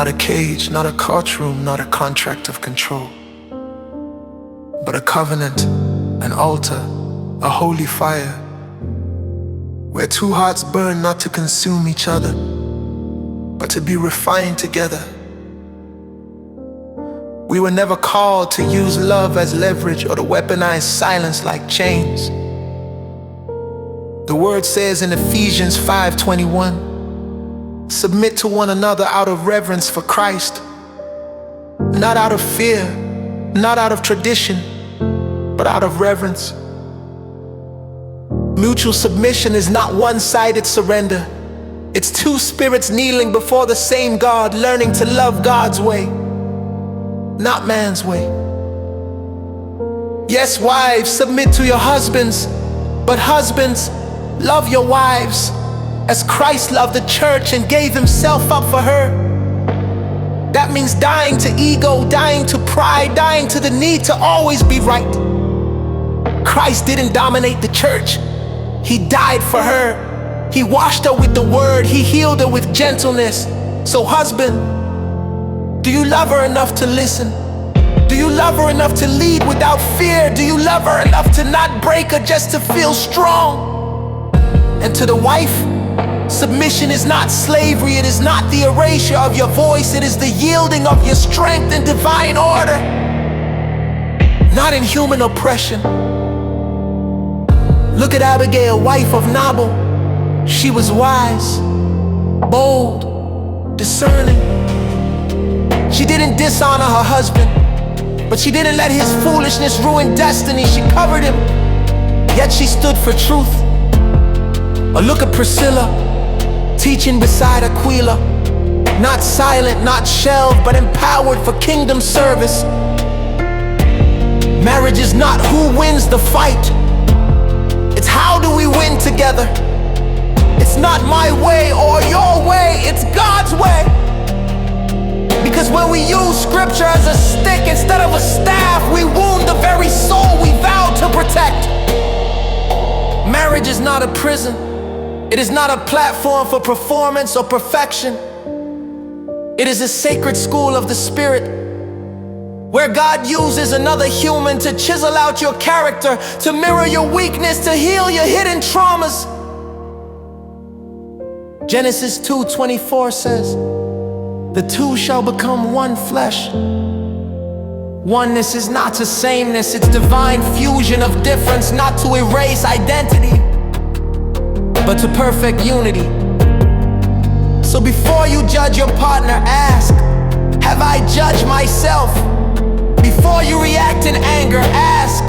Not a cage, not a courtroom, not a contract of control, but a covenant, an altar, a holy fire, where two hearts burn not to consume each other, but to be refined together. We were never called to use love as leverage or to weaponize silence like chains. The word says in Ephesians 5:21, submit to one another out of reverence for Christ, not out of fear, not out of tradition, but out of reverence. Mutual submission is not one-sided surrender. It's two spirits kneeling before the same God, learning to love God's way, not man's way. Yes, wives, submit to your husbands, but husbands, love your wives as Christ loved the church and gave himself up for her. That means dying to ego, dying to pride, dying to the need to always be right. Christ didn't dominate the church. He died for her. He washed her with the word. He healed her with gentleness. So husband, do you love her enough to listen? Do you love her enough to lead without fear? Do you love her enough to not break her just to feel strong? And to the wife, submission is not slavery. It is not the erasure of your voice. It is the yielding of your strength in divine order, not in human oppression. Look at Abigail, wife of Nabal. She was wise, bold, discerning. She didn't dishonor her husband, but she didn't let his foolishness ruin destiny. She covered him, yet she stood for truth. Or look at Priscilla, teaching beside Aquila, not silent, not shelved, but empowered for kingdom service. Marriage is not who wins the fight, it's how do we win together. It's not my way or your way, it's God's way. Because when we use scripture as a stick instead of a staff, we wound the very soul we vow to protect. Marriage is not a prison. It is not a platform for performance or perfection. It is a sacred school of the Spirit, where God uses another human to chisel out your character, to mirror your weakness, to heal your hidden traumas. Genesis 2:24 says, the two shall become one flesh. Oneness is not to sameness, it's divine fusion of difference, not to erase identity, but to perfect unity. So before you judge your partner, ask, have I judged myself? Before you react in anger, ask,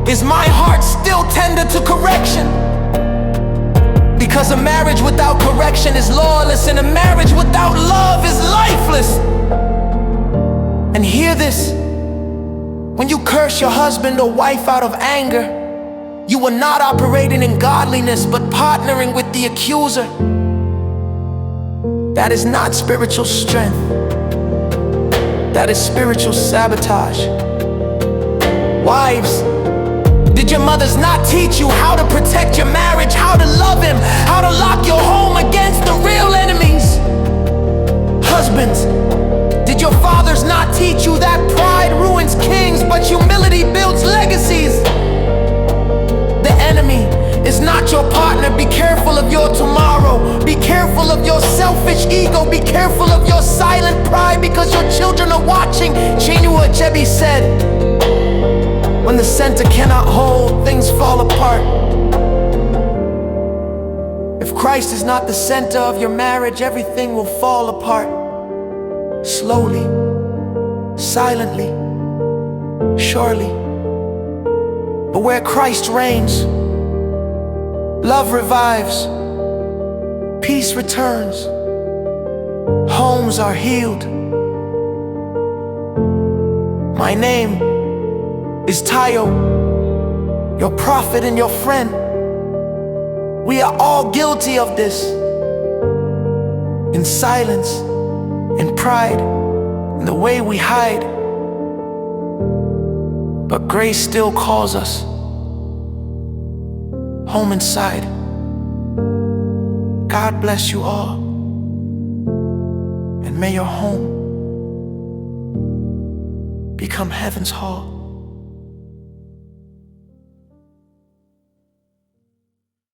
is my heart still tender to correction? Because a marriage without correction is lawless, and a marriage without love is lifeless. And hear this, when you curse your husband or wife out of anger, you are not operating in godliness, but partnering with the accuser. That is not spiritual strength. That is spiritual sabotage. Wives, did your mothers not teach you how to protect your marriage, how to love him, how to lock your home against the real enemies? Husbands, did your fathers not teach you that pride ruins kings, but humility builds legacies? The enemy is not your partner. Be careful of your tomorrow. Be careful of your selfish ego. Be careful of your silent pride, because your children are watching. Chinua Achebe said, when the center cannot hold, things fall apart. If Christ is not the center of your marriage, everything will fall apart. Slowly, silently, surely. But where Christ reigns, love revives, peace returns, homes are healed. My name is Tayo, your prophet and your friend. We are all guilty of this, in silence, in pride, in the way we hide. But grace still calls us home inside. God bless you all, and may your home become heaven's hall.